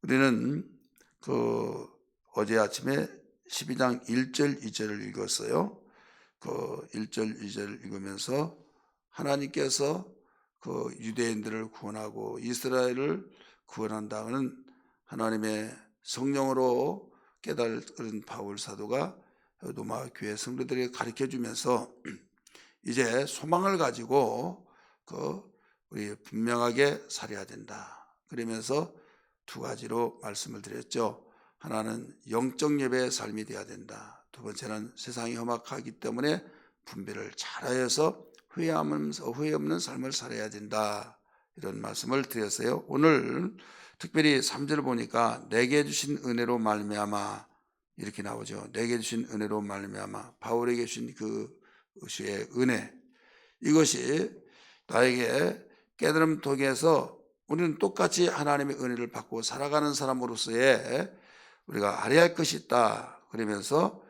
우리는 어제 아침에 12장 1절 2절을 읽었어요. 1절 2절을 읽으면서 하나님께서 유대인들을 구원하고 이스라엘을 구원한다는 하나님의 성령으로 깨달은 바울 사도가 로마 교회 성도들에게 가르쳐 주면서 이제 소망을 가지고 우리 분명하게 살아야 된다. 그러면서 두 가지로 말씀을 드렸죠. 하나는 영적 예배의 삶이 되어야 된다. 두 번째는 세상이 험악하기 때문에 분별을 잘하여서 후회 없는 삶을 살아야 된다. 이런 말씀을 드렸어요. 오늘 특별히 3절 보니까 내게 주신 은혜로 말미암아 이렇게 나오죠. 내게 주신 은혜로 말미암아 바울에게 주신 그의 은혜, 이것이 나에게 깨달음 통해서 우리는 똑같이 하나님의 은혜를 받고 살아가는 사람으로서의 우리가 알아야 할 것이 있다. 그러면서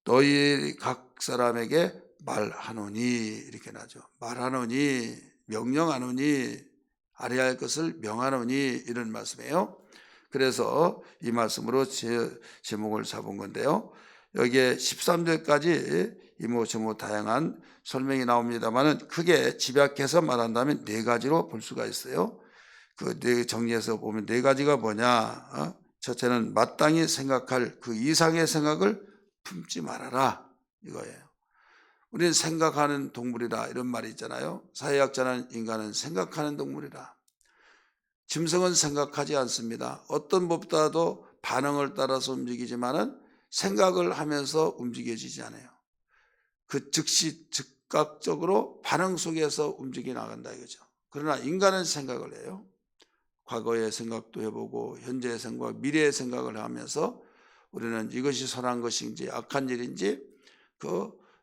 너희 각 사람에게 말하노니 이렇게 나죠. 말하노니, 명령하노니, 알아야 할 것을 명하노니 이런 말씀이에요. 그래서 이 말씀으로 제목을 잡은 건데요. 여기에 13절까지 이모저모 다양한 설명이 나옵니다만은 크게 집약해서 말한다면 네 가지로 볼 수가 있어요. 정리해서 보면 네 가지가 뭐냐? 첫째는 마땅히 생각할 그 이상의 생각을 품지 말아라 이거예요. 우리는 생각하는 동물이다 이런 말이 있잖아요. 사회학자는 인간은 생각하는 동물이다. 짐승은 생각하지 않습니다. 어떤 법보다도 반응을 따라서 움직이지만은 생각을 하면서 움직여지지 않아요. 즉시 즉각적으로 반응 속에서 움직여 나간다 이거죠. 그러나 인간은 생각을 해요. 과거의 생각도 해보고 현재의 생각, 미래의 생각을 하면서 우리는 이것이 선한 것인지 악한 일인지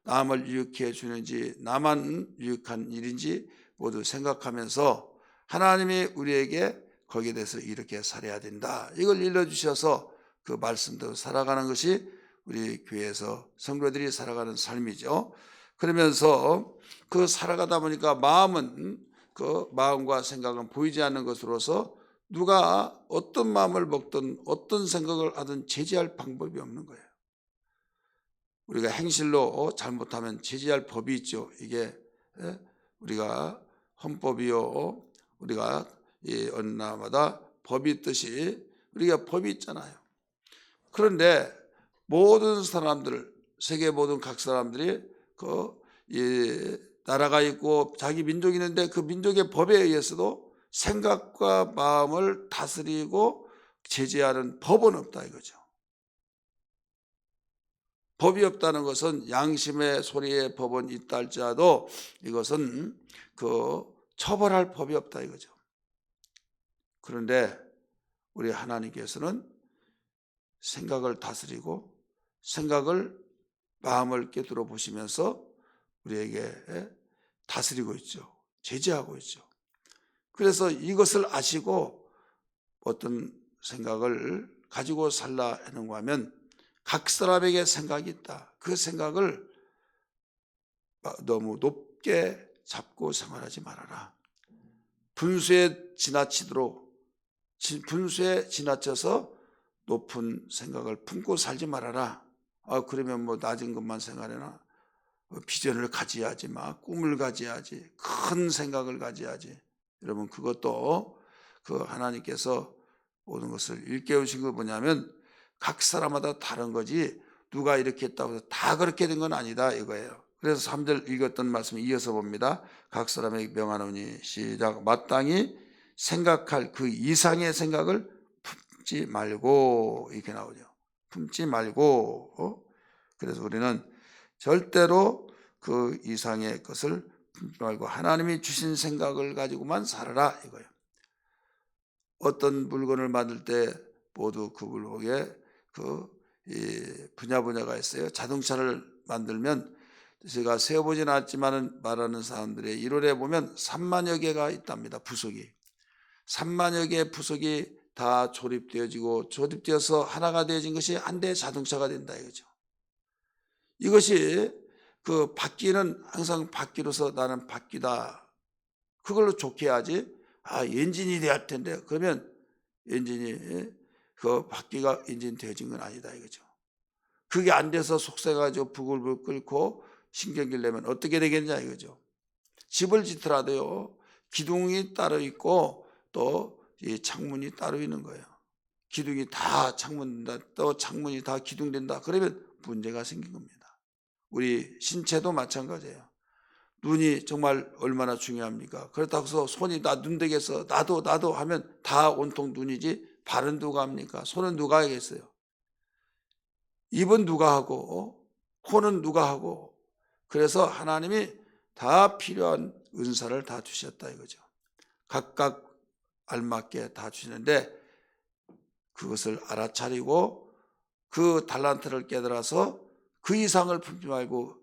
남을 유익해 주는지 나만 유익한 일인지 모두 생각하면서 하나님이 우리에게 거기에 대해서 이렇게 살아야 된다. 이걸 일러주셔서 그 말씀대로 살아가는 것이 우리 교회에서 성도들이 살아가는 삶이죠. 그러면서 살아가다 보니까 마음과 생각은 보이지 않는 것으로서 누가 어떤 마음을 먹든 어떤 생각을 하든 제지할 방법이 없는 거예요. 우리가 행실로 잘못하면 제지할 법이 있죠. 이게 우리가 헌법이요. 우리가 어느 나라마다 법이 있듯이 우리가 법이 있잖아요. 그런데 모든 사람들, 세계 모든 각 사람들이 나라가 있고 자기 민족이 있는데 그 민족의 법에 의해서도 생각과 마음을 다스리고 제재하는 법은 없다 이거죠. 법이 없다는 것은 양심의 소리의 법은 있다 할지라도 이것은 처벌할 법이 없다 이거죠. 그런데 우리 하나님께서는 생각을 다스리고 마음을 깨뜨려 보시면서 우리에게 다스리고 있죠. 제재하고 있죠. 그래서 이것을 아시고 어떤 생각을 가지고 살라 하는가 하면 각 사람에게 생각이 있다. 그 생각을 너무 높게 잡고 생활하지 말아라. 분수에 지나쳐서 높은 생각을 품고 살지 말아라. 그러면 낮은 것만 생각해나 비전을 가져야지 꿈을 가져야지 큰 생각을 가져야지. 여러분 그것도 하나님께서 모든 것을 일깨우신 거 뭐냐면 각 사람마다 다른 거지 누가 이렇게 했다고 해서 다 그렇게 된 건 아니다 이거예요. 그래서 3절 읽었던 말씀 이어서 봅니다. 각 사람에게 명하노니 시작. 마땅히 생각할 그 이상의 생각을 품지 말고 이렇게 나오죠. 품지 말고 그래서 우리는 절대로 그 이상의 것을 품지 말고 하나님이 주신 생각을 가지고만 살아라 이거예요. 어떤 물건을 만들 때 모두 그 물건에 분야가 있어요. 자동차를 만들면 제가 세어보진 않았지만 말하는 사람들의 이론에 보면 3만여 개가 있답니다. 부속이 3만여 개의 부속이 다 조립되어서 하나가 되어진 것이 한 대의 자동차가 된다 이거죠. 이것이 바퀴는 항상 바퀴로서 나는 바퀴다 그걸로 좋게 해야지 엔진이 돼야 할 텐데 그러면 엔진이 그 바퀴가 엔진 되어진 건 아니다 이거죠. 그게 안 돼서 속세가지고 부글부글 끓고 신경질 내면 어떻게 되겠냐 이거죠. 집을 짓더라도요, 기둥이 따로 있고 또 이 창문이 따로 있는 거예요. 기둥이 다 창문된다, 또 창문이 다 기둥된다, 그러면 문제가 생긴 겁니다. 우리 신체도 마찬가지예요. 눈이 정말 얼마나 중요합니까? 그렇다고 해서 손이 나 눈 되겠어, 나도 하면 다 온통 눈이지, 발은 누가 합니까? 손은 누가 하겠어요? 입은 누가 하고, 코는 누가 하고. 그래서 하나님이 다 필요한 은사를 다 주셨다 이거죠. 각각 알맞게 다 주시는데, 그것을 알아차리고 그 달란트를 깨달아서 그 이상을 품지 말고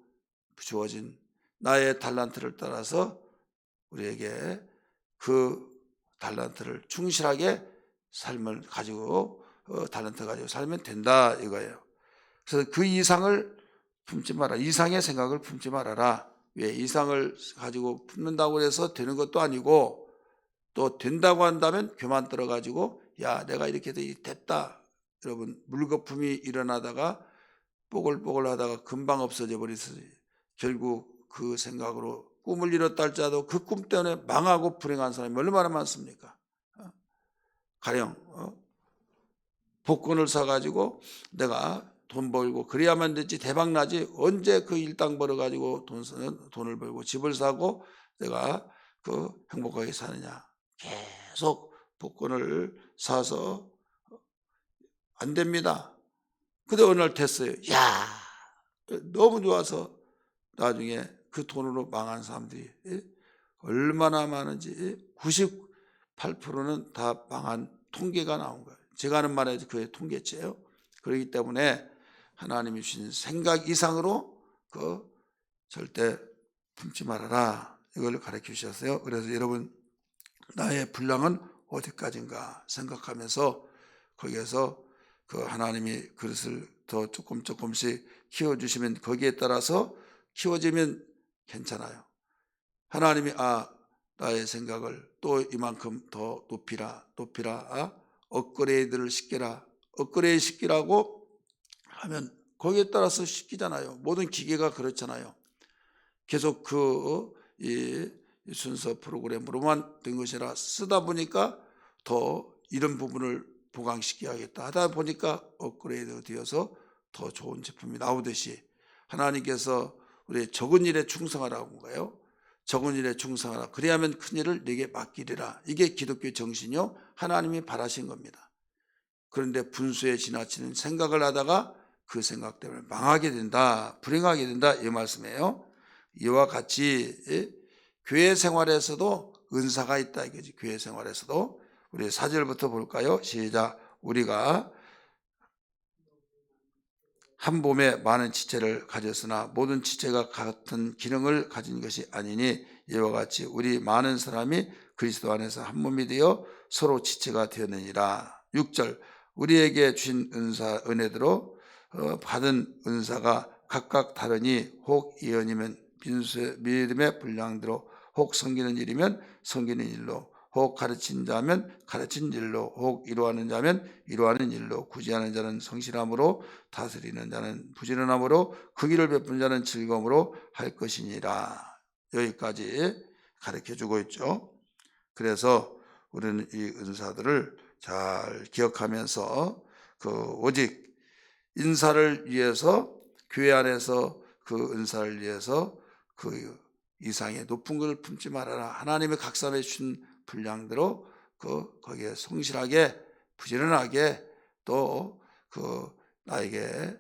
주어진 나의 달란트를 따라서 우리에게 그 달란트를 충실하게 삶을 가지고 달란트 가지고 살면 된다 이거예요. 그래서 그 이상을 품지 마라. 이상의 생각을 품지 말아라. 왜? 이상을 가지고 품는다고 해서 되는 것도 아니고, 또 된다고 한다면 교만 들어가지고 야 내가 이렇게 됐다. 여러분, 물거품이 일어나다가 뽀글뽀글 하다가 금방 없어져 버리지. 결국 그 생각으로 꿈을 이뤘다 할지라도 그 꿈 때문에 망하고 불행한 사람이 얼마나 많습니까? 가령 복권을 사가지고 내가 돈 벌고 그래야만 되지, 대박 나지, 언제 그 일당 벌어가지고 돈을 벌고 집을 사고 내가 그 행복하게 사느냐. 계속 복권을 사서 안 됩니다. 근데 어느 날 됐어요. 야, 너무 좋아서 나중에 그 돈으로 망한 사람들이 얼마나 많은지 98%는 다 망한 통계가 나온 거예요. 제가 하는 말에 그게 통계치예요. 그렇기 때문에 하나님이 주신 생각 이상으로 그 절대 품지 말아라, 이걸 가르쳐 주셨어요. 그래서 여러분, 나의 분량은 어디까지인가 생각하면서 거기에서 그 하나님이 그릇을 더 조금씩 키워주시면 거기에 따라서 키워지면 괜찮아요. 하나님이 나의 생각을 또 이만큼 더 높이라, 업그레이드를 시켜라, 업그레이드 시키라고 하면 거기에 따라서 시키잖아요. 모든 기계가 그렇잖아요. 계속 이 순서 프로그램으로만 된 것이라 쓰다 보니까 더 이런 부분을 보강시켜야겠다 하다 보니까 업그레이드 되어서 더 좋은 제품이 나오듯이, 하나님께서 우리 적은 일에 충성하라고 한 거예요. 적은 일에 충성하라. 그래야만 큰 일을 내게 맡기리라. 이게 기독교 정신이요, 하나님이 바라신 겁니다. 그런데 분수에 지나치는 생각을 하다가 그 생각 때문에 망하게 된다, 불행하게 된다, 이 말씀이에요. 이와 같이 교회 생활에서도 은사가 있다 이거지. 교회 생활에서도 우리 4절부터 볼까요? 시작. 우리가 한 몸에 많은 지체를 가졌으나 모든 지체가 같은 기능을 가진 것이 아니니 이와 같이 우리 많은 사람이 그리스도 안에서 한 몸이 되어 서로 지체가 되었느니라. 6절. 우리에게 주신 은혜대로 받은 은사가 각각 다르니 혹 예언이면 믿음의 분량대로, 혹 섬기는 일이면 섬기는 일로, 혹 가르친 자면 가르친 일로, 혹 이루하는 자면 이루하는 일로, 구제하는 자는 성실함으로, 다스리는 자는 부지런함으로, 그 길을 베푸는 자는 즐거움으로 할 것이니라. 여기까지 가르쳐주고 있죠. 그래서 우리는 이 은사들을 잘 기억하면서 오직 인사를 위해서, 교회 안에서 그 은사를 위해서 그 이상의 높은 것을 품지 말아라. 하나님의 각삼해 주신 분량대로 거기에 성실하게 부지런하게 또 나에게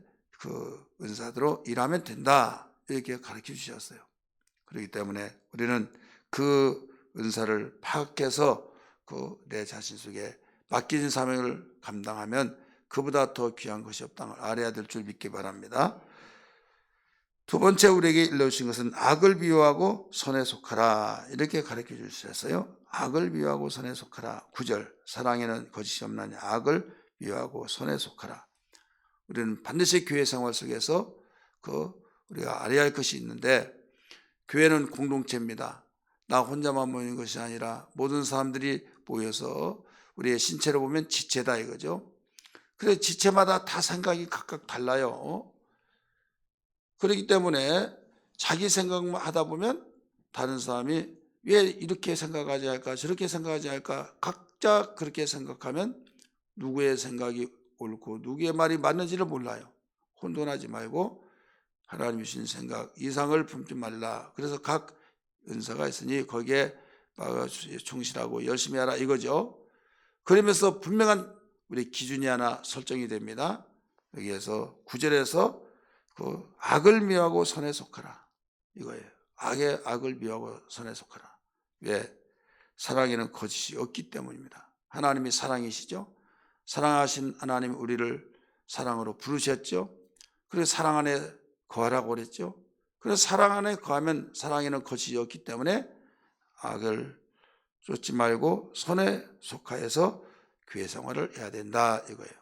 은사대로 일하면 된다, 이렇게 가르쳐 주셨어요. 그렇기 때문에 우리는 그 은사를 파악해서 내 자신 속에 맡겨진 사명을 감당하면 그보다 더 귀한 것이 없다는 걸 알아야 될 줄 믿기 바랍니다. 두 번째 우리에게 일러주신 것은 악을 미워하고 선에 속하라, 이렇게 가르쳐 주셨어요. 악을 미워하고 선에 속하라. 9절. 사랑에는 거짓이 없나니 악을 미워하고 선에 속하라. 우리는 반드시 교회 생활 속에서 우리가 알아야 할 것이 있는데, 교회는 공동체입니다. 나 혼자만 모이는 것이 아니라 모든 사람들이 모여서 우리의 신체로 보면 지체다 이거죠. 그래서 지체마다 다 생각이 각각 달라요. 그렇기 때문에 자기 생각만 하다 보면 다른 사람이 왜 이렇게 생각하지 할까 저렇게 생각하지 할까 각자 그렇게 생각하면 누구의 생각이 옳고 누구의 말이 맞는지를 몰라요. 혼돈하지 말고 하나님 주신 생각 이상을 품지 말라. 그래서 각 은사가 있으니 거기에 충실하고 열심히 하라 이거죠. 그러면서 분명한 우리 기준이 하나 설정이 됩니다. 여기에서 9절에서 그 악을 미워하고 선에 속하라 이거예요. 악을 미워하고 선에 속하라. 왜? 사랑에는 거짓이 없기 때문입니다. 하나님이 사랑이시죠. 사랑하신 하나님이 우리를 사랑으로 부르셨죠. 그래서 사랑 안에 거하라고 그랬죠. 그래서 사랑 안에 거하면 사랑에는 거짓이 없기 때문에 악을 쫓지 말고 선에 속하여서 교회 생활을 해야 된다 이거예요.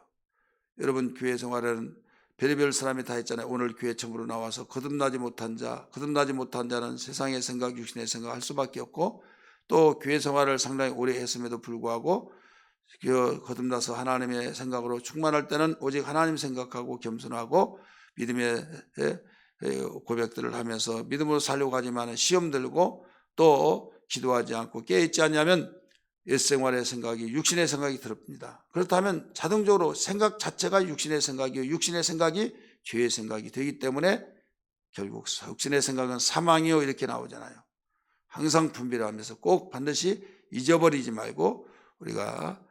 여러분 교회 생활은 별의별 사람이 다 있잖아요. 오늘 교회 처음으로 나와서 거듭나지 못한 자는 세상의 생각, 육신의 생각 할 수밖에 없고 또 교회 생활을 상당히 오래 했음에도 불구하고 거듭나서 하나님의 생각으로 충만할 때는 오직 하나님 생각하고 겸손하고 믿음의 고백들을 하면서 믿음으로 살려고 하지만 시험 들고 또 기도하지 않고 깨어있지 않냐면 옛생활의 생각이 육신의 생각이 들었습니다. 그렇다면 자동적으로 생각 자체가 육신의 생각이요 육신의 생각이 죄의 생각이 되기 때문에 결국 육신의 생각은 사망이요 이렇게 나오잖아요. 항상 분별하면서 꼭 반드시 잊어버리지 말고 우리가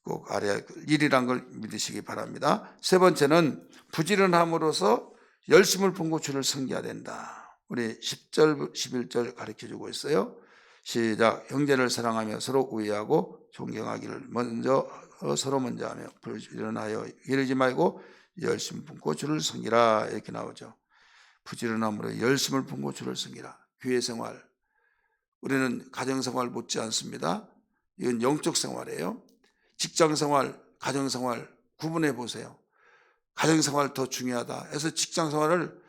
꼭 알아야 일이란 걸 믿으시기 바랍니다. 세 번째는 부지런함으로써 열심을 품고 주를 섬겨야 된다. 우리 10절 11절 가르쳐주고 있어요. 시작. 형제를 사랑하며 서로 우애하고 존경하기를 서로 먼저 하며 부지런하여 이르지 말고 열심 품고 주를 섬기라 이렇게 나오죠. 부지런함으로 열심을 품고 주를 섬기라. 교회 생활 우리는 가정생활 못지 않습니다. 이건 영적 생활이에요. 직장생활, 가정생활 구분해 보세요. 가정생활 더 중요하다 해서 직장생활을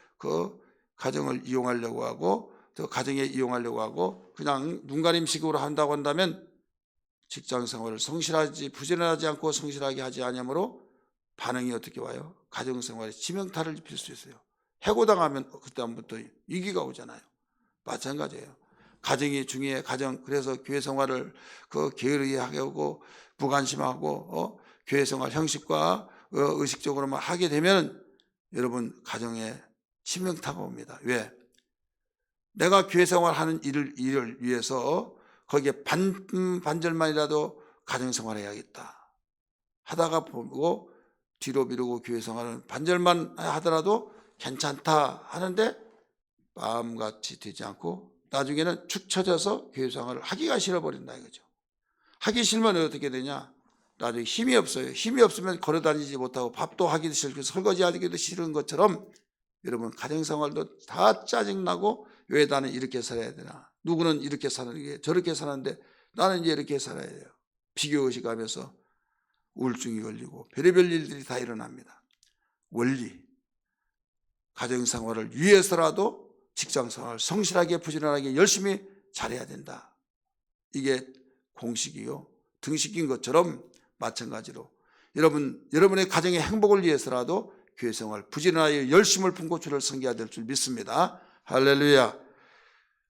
가정을 이용하려고 하고 또 가정에 이용하려고 하고 그냥 눈가림식으로 한다고 한다면 직장생활을 부지런하지 않고 성실하게 하지 않으므로 반응이 어떻게 와요? 가정생활에 치명타를 입힐 수 있어요. 해고당하면 그다음부터 위기가 오잖아요. 마찬가지예요. 가정이 중요해. 그래서 교회 생활을 게으르게 하고 무관심하고 교회 생활 형식과 의식적으로만 하게 되면 여러분 가정에 치명타가 옵니다. 왜? 내가 교회 생활하는 일을 위해서 거기에 반절만이라도 가정 생활해야겠다 하다가 보고 뒤로 미루고 교회 생활은 반절만 하더라도 괜찮다 하는데 마음같이 되지 않고 나중에는 축 처져서 교회 생활을 하기가 싫어버린다 이거죠. 하기 싫으면 어떻게 되냐? 나중에 힘이 없어요. 힘이 없으면 걸어다니지 못하고 밥도 하기도 싫고 설거지하기도 싫은 것처럼 여러분 가정생활도 다 짜증나고 왜 나는 이렇게 살아야 되나? 누구는 이렇게 사는 게 저렇게 사는데 나는 이제 이렇게 살아야 돼요. 비교의식하면서 우울증이 걸리고 별의별 일들이 다 일어납니다. 원리 가정생활을 위해서라도 직장생활을 성실하게 부지런하게 열심히 잘해야 된다. 이게 공식이요. 등식인 것처럼 마찬가지로 여러분의 가정의 행복을 위해서라도 교회생활 부지런하게 열심을 품고 주를 섬겨야 될 줄 믿습니다. 할렐루야.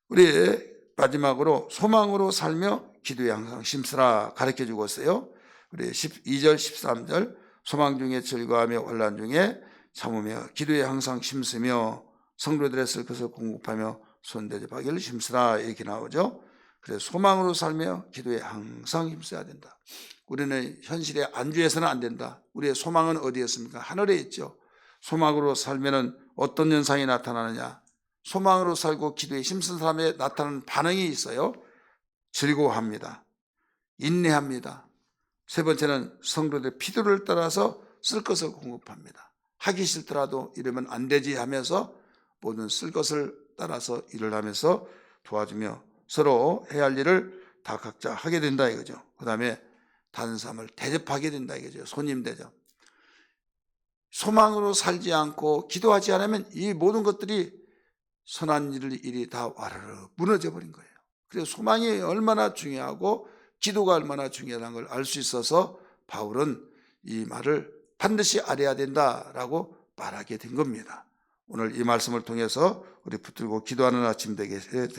우리 마지막으로 소망으로 살며 기도에 항상 힘쓰라 가르쳐주고 있어요. 우리 12절 13절 소망 중에 즐거워하며 환난 중에 참으며 기도에 항상 힘쓰며 성도들의 쓸 것을 공급하며 손대접하기를 힘쓰라 이렇게 나오죠. 그래서 소망으로 살며 기도에 항상 힘써야 된다. 우리는 현실에 안주해서는 안 된다. 우리의 소망은 어디에 있습니까? 하늘에 있죠. 소망으로 살면 어떤 현상이 나타나느냐? 소망으로 살고 기도에 힘쓴 사람에 나타나는 반응이 있어요. 즐거워합니다. 인내합니다. 세 번째는 성도들의 필요를 따라서 쓸 것을 공급합니다. 하기 싫더라도 이러면 안 되지 하면서 모든 쓸 것을 따라서 일을 하면서 도와주며 서로 해야 할 일을 다 각자 하게 된다 이거죠. 그 다음에 다른 사람을 대접하게 된다 이거죠. 손님 대접. 소망으로 살지 않고 기도하지 않으면 이 모든 것들이 선한 일이 다 와르르 무너져 버린 거예요. 그래서 소망이 얼마나 중요하고 기도가 얼마나 중요한 걸 알 수 있어서 바울은 이 말을 반드시 알아야 된다라고 말하게 된 겁니다. 오늘 이 말씀을 통해서 우리 붙들고 기도하는 아침 되겠습니다.